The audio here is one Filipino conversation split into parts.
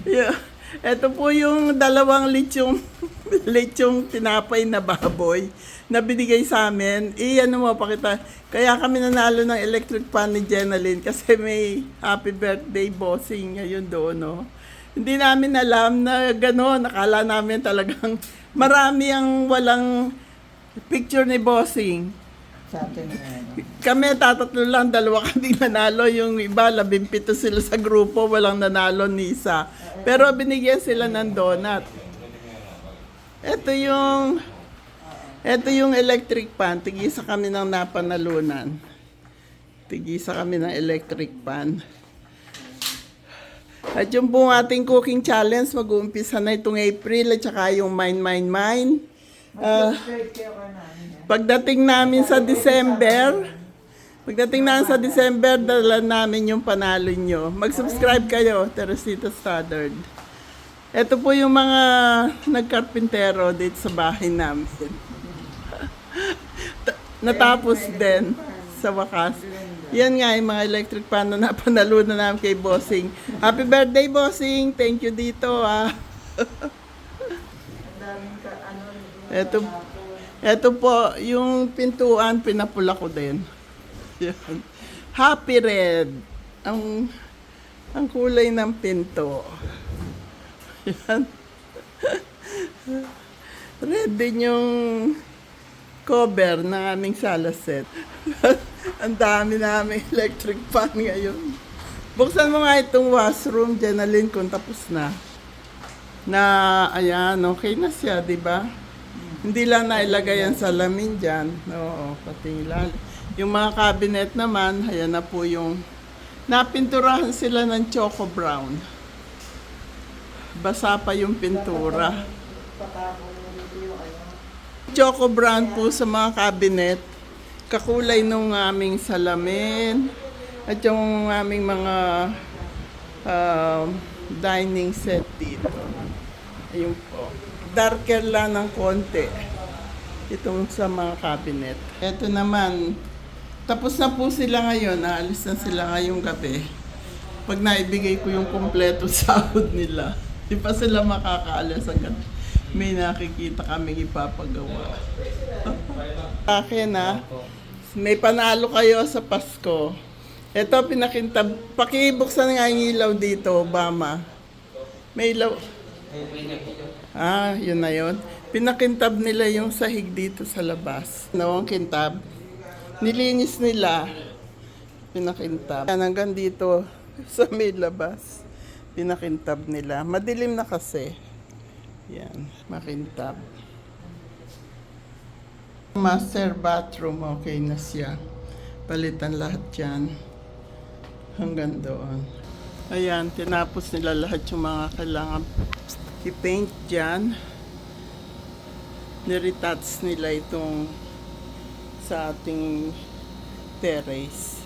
Yeah. Ito po yung dalawang lechong tinapay na baboy na binigay sa amin. Ano mo, pakita. Kaya kami nanalo ng electric pan ni Jenalyn kasi may happy birthday bossing ngayon doon, no? Hindi namin alam na gano'n. Nakala namin talagang marami ang walang picture ni bossing. Sa atin Kami tatatlo lang, dalawa kami nanalo. Yung iba, 17 sila sa grupo, walang nanalo ni isa. Pero binigyan sila ng donut. Ito yung electric pan. Tigisa kami ng napanalunan. Tigisa kami ng electric pan. At yung pong ating cooking challenge, mag-uumpisa na itong April at saka yung Mine. Pagdating namin sa December, dala namin yung panalo nyo. Mag-subscribe kayo, Teresita Stoddard. Ito po yung mga nagkarpintero dito sa bahay namin. Natapos din sa wakas. Yan nga yung mga electric pan na napanalo na namin kay Bossing. Happy birthday, Bossing! Thank you dito, ah. Ito po, yung pintuan, pinapula ko din. Yan. Happy red. Ang kulay ng pinto. Yan. Red din yung cover ng aming sala set. Ang dami namin electric fan ngayon. Buksan mo nga itong washroom, Jenalyn, kung tapos na. Ayan, okay na siya, di ba? Hindi lang nailagay ang salamin dyan. Oo, pati ilalim. Yung mga cabinet naman, ayan na po yung napinturahan sila ng choco brown. Basa pa yung pintura. Choco brown po sa mga cabinet. Kakulay nung aming salamin. At yung aming mga dining set dito. Ayun po. Darker lang ng konti. Itong sa mga cabinet. Ito naman, tapos na po sila ngayon. Aalis na sila ngayong gabi. Pag naibigay ko yung kompleto sahod nila, di pa sila makakaalis agad. May nakikita kaming ipapagawa. Akin may panalo kayo sa Pasko. Ito pinakintab. Pakibuksan nga yung ilaw dito, Obama. May ilaw. Yun na yun. Pinakintab nila yung sahig dito sa labas. Nawang kintab. Nilinis nila. Pinakintab. Yan, hanggang dito sa may labas. Pinakintab nila. Madilim na kasi. Yan, makintab. Master bathroom, okay na siya. Palitan lahat yan. Hanggang doon. Ayan, tinapos nila lahat yung mga kailangan i-paint dyan. Niretouch nila itong sa ating terrace.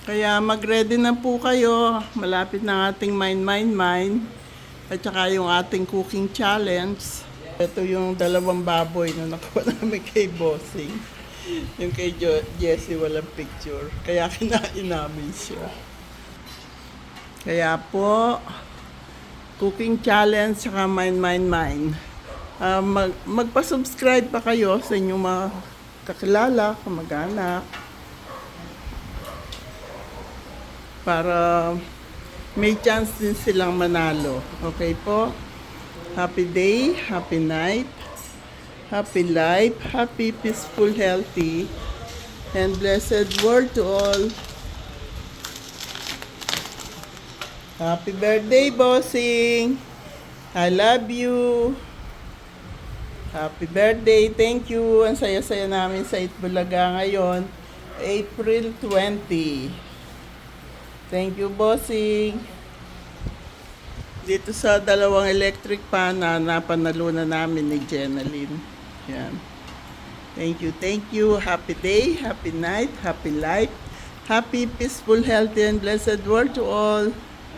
Kaya mag-ready na po kayo. Malapit na ating mine. At saka yung ating cooking challenge. Ito yung dalawang baboy na nakuha namin kay Bossing. Yung kay Jessie walang picture. Kaya kinain namin siya. Kaya po, cooking challenge saka mine. Magpa-subscribe pa kayo sa inyong mga kakilala, kamag-anak. Para may chance din silang manalo. Okay po? Happy day, happy night, happy life, happy, peaceful, healthy, and blessed world to all. Happy birthday, Bossing! I love you! Happy birthday! Thank you! Ang saya-saya namin sa Itbulaga ngayon, April 20. Thank you, Bossing! Dito sa dalawang electric pan na napanalunan namin ni Jenalyn. Yan. Thank you. Happy day, happy night, happy life, happy, peaceful, healthy, and blessed world to all.